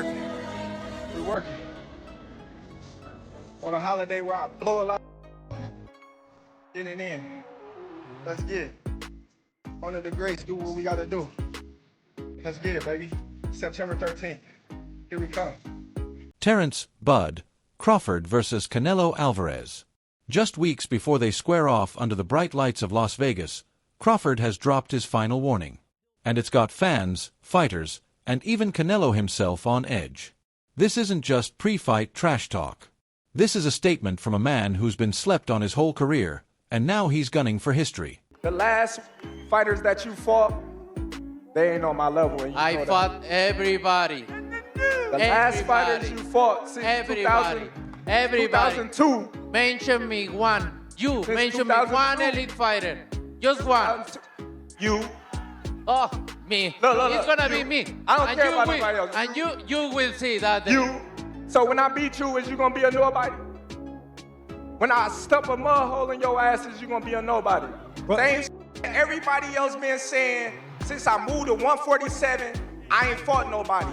working. We working. On a holiday where I blow a lot. Get it in. Let's get it. Under the grace, do what we gotta do. Let's get it, baby. September 13th. Here we come. Terence "Bud" Crawford versus Canelo Álvarez. Just weeks before they square off under the bright lights of Las Vegas, Crawford has dropped his final warning. And it's got fans, fighters, and even Canelo himself on edge. This isn't just pre-fight trash talk. This is a statement from a man who's been slept on his whole career, and now he's gunning for history. The last fighters that you fought, they ain't on my level. And I fought everybody. The last fighters you fought since 2002. Mention me one. You Since mention me 2002. one elite fighter. Just one. You. Oh, me. Look, It's gonna you. be me. I don't And care you about will- nobody else. And you will see that. day. You. So when I beat you, is you gonna be a nobody? When I stump a mud hole in your ass, is you gonna be a nobody? Same everybody else been saying since I moved to 147, I ain't fought nobody.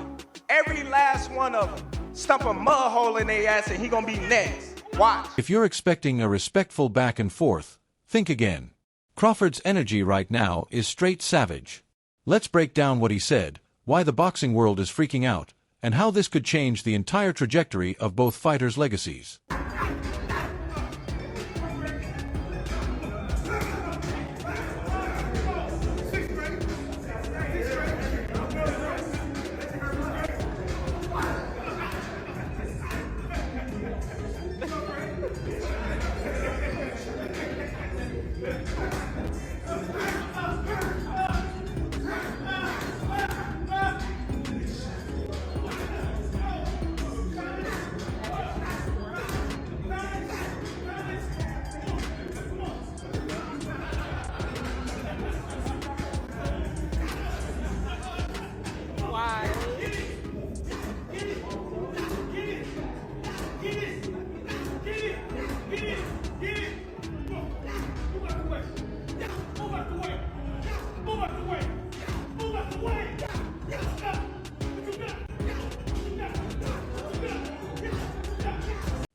Every last one of them stump a mud hole in their ass and he gonna be next. Watch. If you're expecting a respectful back and forth, think again. Crawford's energy right now is straight savage. Let's break down what he said, why the boxing world is freaking out, and how this could change the entire trajectory of both fighters' legacies.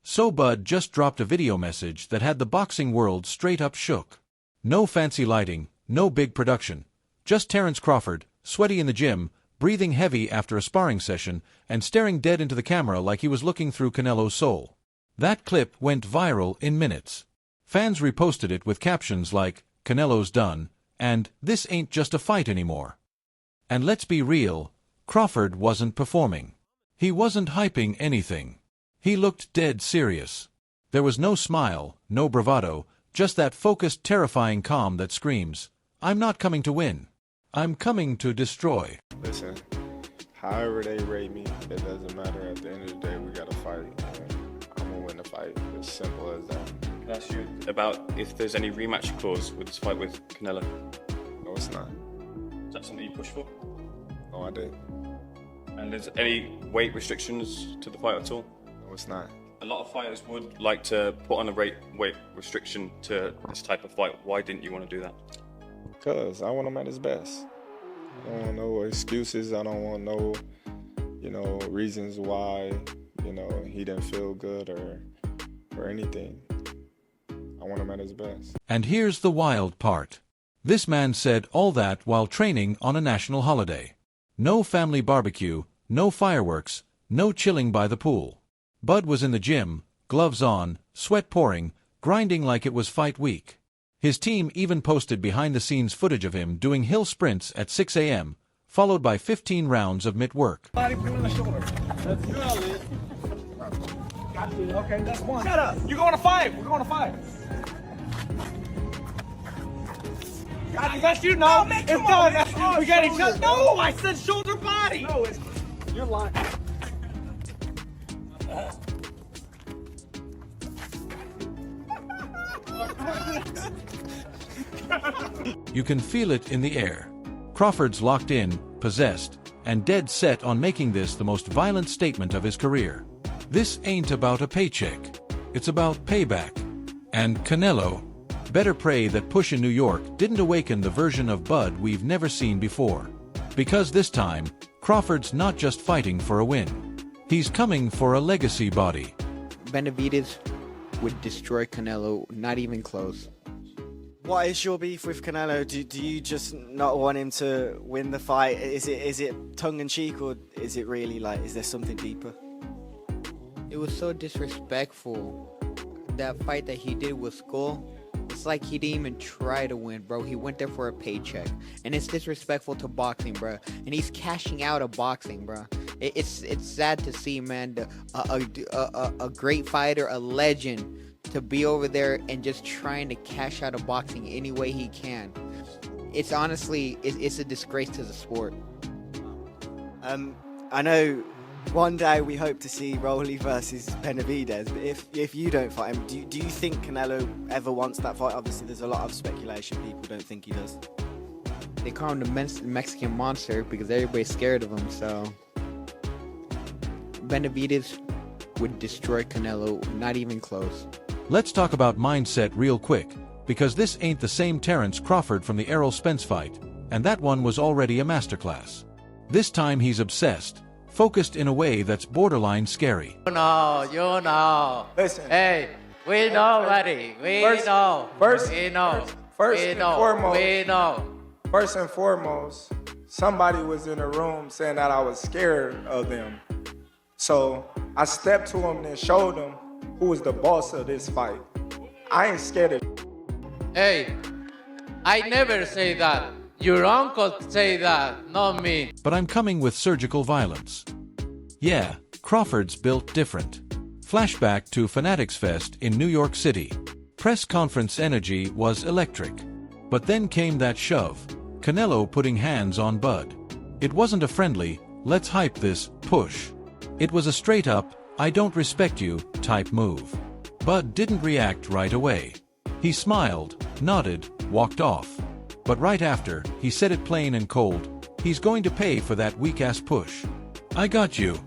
So Bud just dropped a video message that had the boxing world straight up shook. No fancy lighting, no big production. Just Terence Crawford, sweaty in the gym, breathing heavy after a sparring session, and staring dead into the camera like he was looking through Canelo's soul. That clip went viral in minutes. Fans reposted it with captions like, "Canelo's done," and "This ain't just a fight anymore." And let's be real, Crawford wasn't performing. He wasn't hyping anything. He looked dead serious. There was no smile, no bravado, just that focused, terrifying calm that screams, "I'm not coming to win. I'm coming to destroy." Listen, however they rate me, it doesn't matter. At the end of the day, we gotta fight. I'm gonna win the fight. As simple as that. Can I ask you about if there's any rematch clause with this fight with Canelo? No, it's not. Is that something you push for? No, I did. And is any weight restrictions to the fight at all? No, it's not. A lot of fighters would like to put on a weight restriction to this type of fight. Why didn't you want to do that? Because I want him at his best. I don't want no excuses. I don't want no, reasons why, he didn't feel good or anything. I want him at his best. And here's the wild part. This man said all that while training on a national holiday. No family barbecue, no fireworks, no chilling by the pool. Bud was in the gym, gloves on, sweat pouring, grinding like it was fight week. His team even posted behind-the-scenes footage of him doing hill sprints at 6 a.m., followed by 15 rounds of mitt work. Body put on the shoulder. That's good. Okay, that's one. Shut up. You're going to 5. We're going to 5. God, that's you know. No, it's done. We got each other. No, I said shoulder body. No, you're lying. You can feel it in the air. Crawford's locked in, possessed, and dead set on making this the most violent statement of his career. This ain't about a paycheck. It's about payback. And Canelo, better pray that push in New York didn't awaken the version of Bud we've never seen before. Because this time, Crawford's not just fighting for a win. He's coming for a legacy body. Benavidez would destroy Canelo, not even close. What is your beef with Canelo? Do you just not want him to win the fight? Is it tongue-in-cheek, or is it really like, is there something deeper? It was so disrespectful. That fight that he did with Skull, it's like he didn't even try to win, bro. He went there for a paycheck. And it's disrespectful to boxing, bro. And he's cashing out of boxing, bro. It's sad to see, man, a great fighter, a legend, to be over there and just trying to cash out of boxing any way he can. It's honestly, it's a disgrace to the sport. I know one day we hope to see Rolly versus Benavidez, but if you don't fight him, do you think Canelo ever wants that fight? Obviously, there's a lot of speculation. People don't think he does. They call him the Mexican monster because everybody's scared of him, so Benavidez would destroy Canelo, not even close. Let's talk about mindset real quick, because this ain't the same Terence Crawford from the Errol Spence fight, and that one was already a masterclass. This time he's obsessed, focused in a way that's borderline scary. You know. Listen. Hey, we know, buddy. We know. First and foremost, somebody was in the room saying that I was scared of them. So I stepped to him and showed him who was the boss of this fight. I ain't scared of. Hey, I never say that. Your uncle say that, not me. But I'm coming with surgical violence. Yeah, Crawford's built different. Flashback to Fanatics Fest in New York City. Press conference energy was electric. But then came that shove. Canelo putting hands on Bud. It wasn't a friendly, let's hype this, push. It was a straight up, I don't respect you, type move. Bud didn't react right away. He smiled, nodded, walked off. But right after, he said it plain and cold, he's going to pay for that weak-ass push. I got you.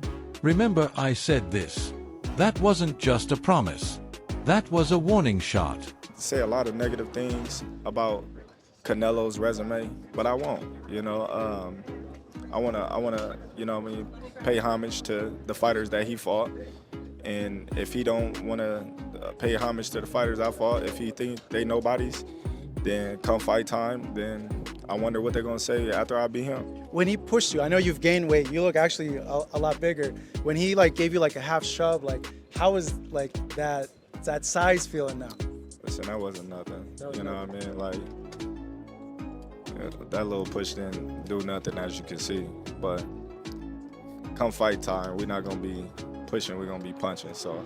Remember I said this. That wasn't just a promise. That was a warning shot. Say a lot of negative things about Canelo's resume, but I won't. I wanna, pay homage to the fighters that he fought. And if he don't wanna pay homage to the fighters I fought, if he think they nobodies, then come fight time, then I wonder what they're gonna say after I beat him. When he pushed you, I know you've gained weight, you look actually a lot bigger. When he gave you a half shove, how was that size feeling now? Listen, that wasn't nothing. You know what I mean? That little push didn't do nothing, as you can see. But come fight time, we're not gonna be pushing, we're gonna be punching, so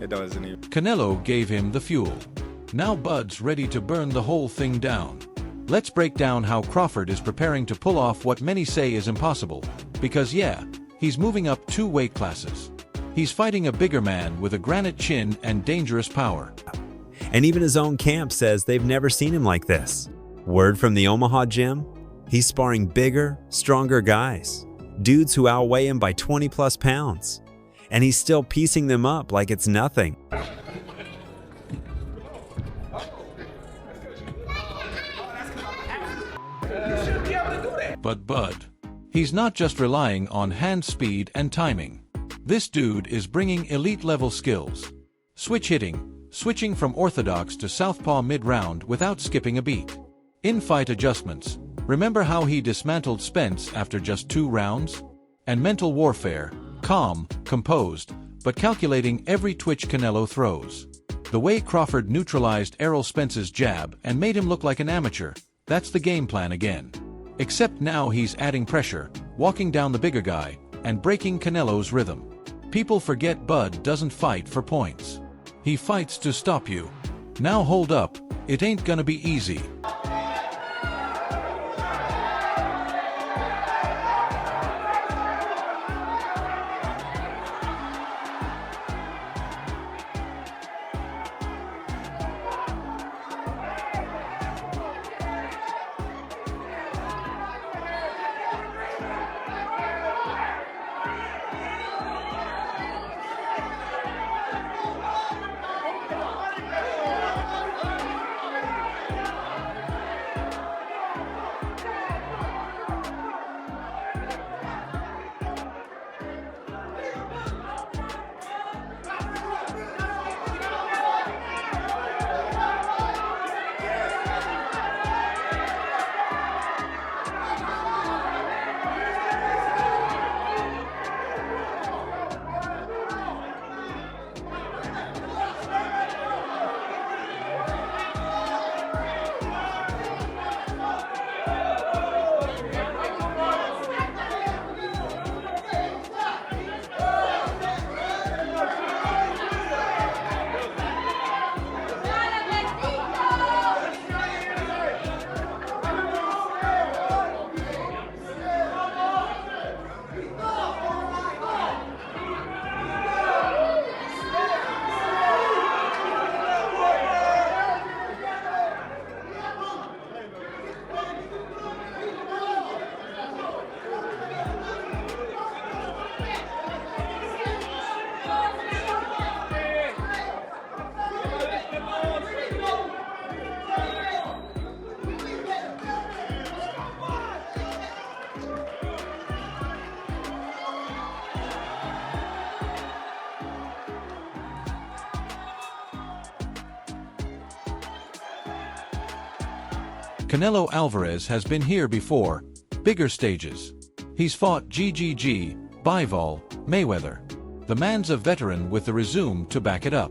it doesn't even. Canelo gave him the fuel. Now Bud's ready to burn the whole thing down. Let's break down how Crawford is preparing to pull off what many say is impossible, because yeah, he's moving up 2 weight classes. He's fighting a bigger man with a granite chin and dangerous power. And even his own camp says they've never seen him like this. Word from the Omaha gym? He's sparring bigger, stronger guys. Dudes who outweigh him by 20 plus pounds. And he's still piecing them up like it's nothing. But Bud, he's not just relying on hand speed and timing. This dude is bringing elite-level skills. Switch hitting, switching from orthodox to southpaw mid-round without skipping a beat. In-fight adjustments. Remember how he dismantled Spence after just 2 rounds? And mental warfare, calm, composed, but calculating every twitch Canelo throws. The way Crawford neutralized Errol Spence's jab and made him look like an amateur, that's the game plan again. Except now he's adding pressure, walking down the bigger guy, and breaking Canelo's rhythm. People forget Bud doesn't fight for points. He fights to stop you. Now hold up, it ain't gonna be easy. Canelo Álvarez has been here before, bigger stages. He's fought GGG, Bivol, Mayweather. The man's a veteran with the resume to back it up.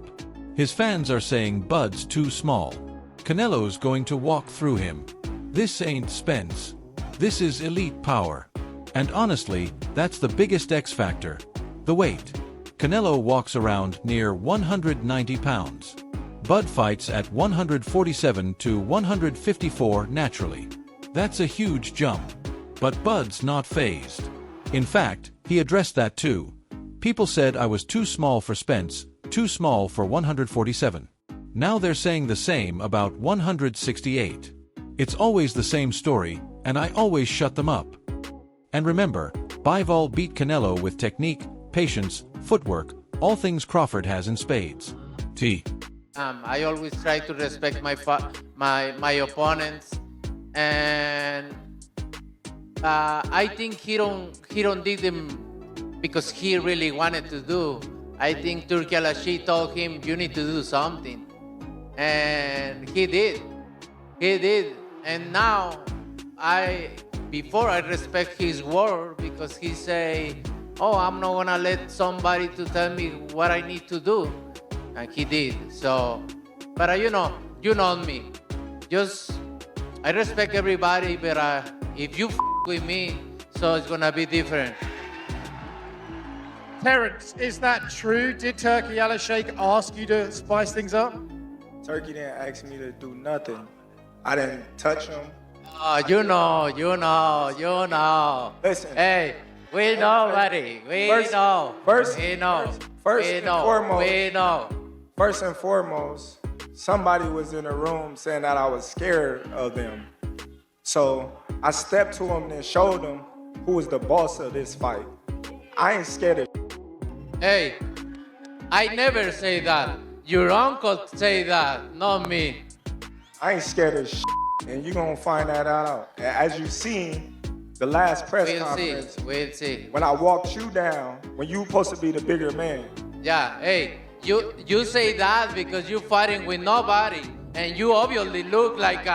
His fans are saying Bud's too small. Canelo's going to walk through him. This ain't Spence. This is elite power. And honestly, that's the biggest X factor. The weight. Canelo walks around near 190 pounds. Bud fights at 147 to 154 naturally. That's a huge jump. But Bud's not fazed. In fact, he addressed that too. People said I was too small for Spence, too small for 147. Now they're saying the same about 168. It's always the same story, and I always shut them up. And remember, Bivol beat Canelo with technique, patience, footwork, all things Crawford has in spades. T. I always try to respect my opponents, and I think he don't did them because he really wanted to do. I think Turki Al-Ashi told him, you need to do something, and he did. And now before I respect his word because he say, oh, I'm not gonna let somebody to tell me what I need to do. And he did. So, but you know me. I respect everybody, but if you with me, so it's gonna be different. Terence, is that true? Did Turki Al-Sheikh ask you to spice things up? Turkey didn't ask me to do nothing. I didn't touch him. Oh, you know. Listen. Hey, we know, buddy. We know. First and foremost, somebody was in the room saying that I was scared of them. So I stepped to him and showed him who was the boss of this fight. I ain't scared of. Hey, I never say that. Your uncle say that, not me. I ain't scared of and you gonna find that out. As you seen, the last press conference. We'll see. When I walked you down, when you supposed to be the bigger man. Yeah, hey, you say that because you fighting with nobody, and you obviously look like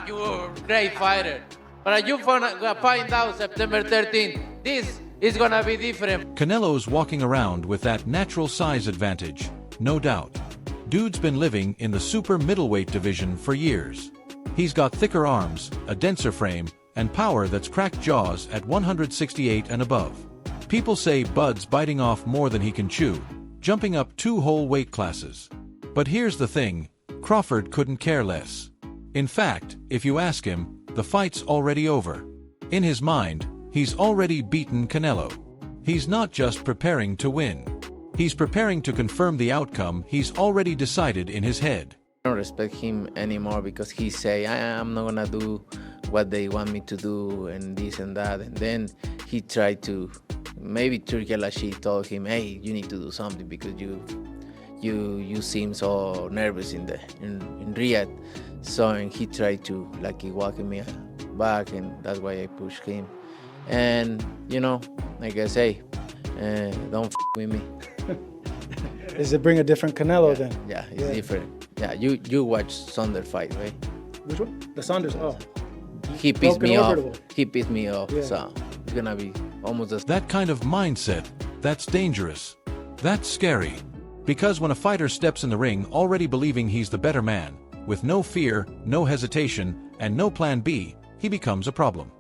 you're a great fighter. But you find out September 13th, this is gonna be different. Canelo's walking around with that natural size advantage, no doubt. Dude's been living in the super middleweight division for years. He's got thicker arms, a denser frame, and power that's cracked jaws at 168 and above. People say Bud's biting off more than he can chew, jumping up 2 whole weight classes. But here's the thing, Crawford couldn't care less. In fact, if you ask him, the fight's already over. In his mind, he's already beaten Canelo. He's not just preparing to win. He's preparing to confirm the outcome he's already decided in his head. I don't respect him anymore because he say, I'm not gonna do what they want me to do and this and that. And then he tried to, maybe Turki Al-Ashi told him, hey, you need to do something because you seem so nervous in Riyadh. So and he tried to walk me back, and that's why I pushed him. And like I say, don't with me. Does it bring a different Canelo then? Yeah, it's different. Yeah, you watch Saunders fight, right? Which one? The Saunders. Oh. He pissed me off. Yeah. So it's gonna be almost the That kind of mindset, that's dangerous. That's scary. Because when a fighter steps in the ring already believing he's the better man, with no fear, no hesitation, and no plan B, he becomes a problem.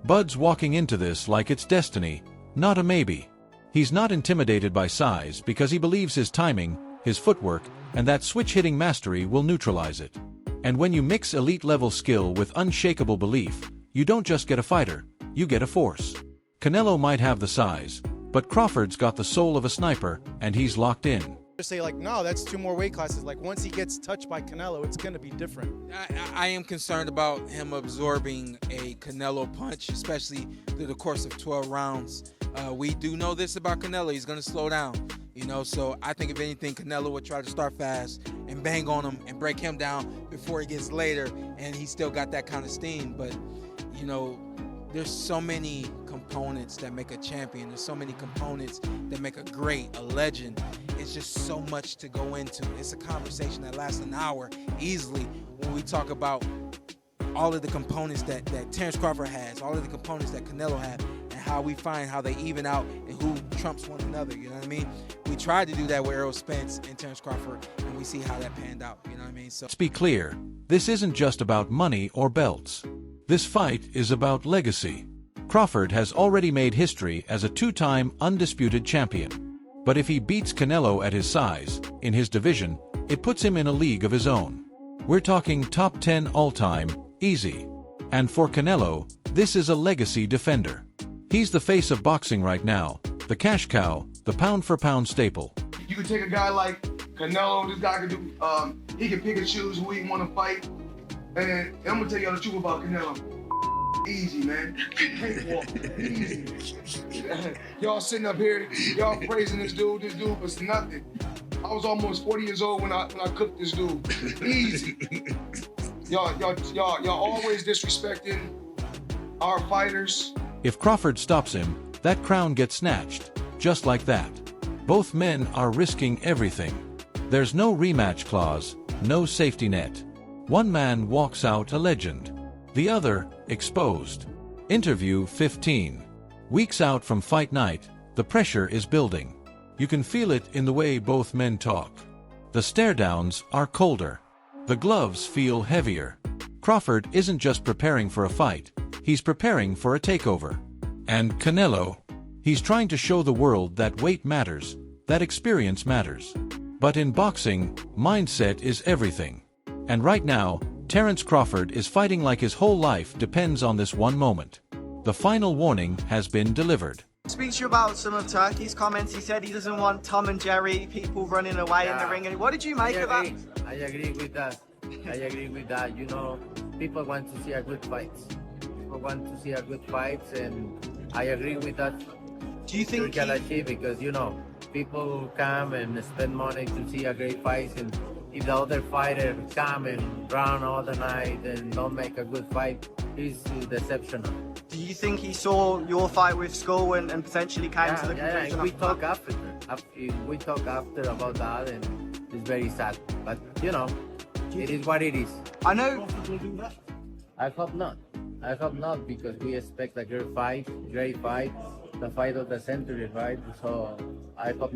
Bud's walking into this like it's destiny, not a maybe. He's not intimidated by size because he believes his timing, his footwork, and that switch-hitting mastery will neutralize it. And when you mix elite-level skill with unshakable belief, you don't just get a fighter, you get a force. Canelo might have the size, but Crawford's got the soul of a sniper, and he's locked in. Say no, that's 2 more weight classes. Once he gets touched by Canelo, it's going to be different. I am concerned about him absorbing a Canelo punch, especially through the course of 12 rounds. We do know this about Canelo. He's going to slow down, so I think if anything, Canelo would try to start fast and bang on him and break him down before he gets later, and he's still got that kind of steam. But, there's so many components that make a champion. There's so many components that make a great, a legend. It's just so much to go into. It's a conversation that lasts an hour easily when we talk about all of the components that Terence Crawford has, all of the components that Canelo have, and how we find how they even out and who trumps one another, you know what I mean? We tried to do that with Errol Spence and Terence Crawford, and we see how that panned out, you know what I mean? So Let's be clear, this isn't just about money or belts. This fight is about legacy. Crawford has already made history as a two-time undisputed champion. But if he beats Canelo at his size, in his division, it puts him in a league of his own. We're talking top 10 all-time, easy. And for Canelo, this is a legacy defender. He's the face of boxing right now, the cash cow, the pound-for-pound staple. You could take a guy like Canelo, this guy could do, he can pick and choose who he want to fight. And I'm gonna tell y'all the truth about Canelo. Easy, man. Easy. Y'all sitting up here, y'all praising this dude was nothing. I was almost 40 years old when I cooked this dude. Easy. Y'all always disrespecting our fighters. If Crawford stops him, that crown gets snatched, just like that. Both men are risking everything. There's no rematch clause, no safety net. One man walks out a legend. The other, exposed. Interview 15. Weeks out from fight night, the pressure is building. You can feel it in the way both men talk. The stare-downs are colder. The gloves feel heavier. Crawford isn't just preparing for a fight, he's preparing for a takeover. And Canelo? He's trying to show the world that weight matters, that experience matters. But in boxing, mindset is everything. And right now, Terence Crawford is fighting like his whole life depends on this one moment. The final warning has been delivered. Speak to you about some of Turkey's comments. He said he doesn't want Tom and Jerry, people running away in the ring. And what did you make of that? I agree with that. You know, people want to see a good fight. And I agree with that. Do you think because, you know, people come and spend money to see a great fight, and if the other fighter come and run all the night and don't make a good fight, he's deceptional. Do you think he saw your fight with Skull and potentially came to the conclusion? We talk after. We talk after about that, and it's very sad. But you know, it is what it is. I know. I hope not. Because we expect a great fight, the fight of the century, right? So I hope.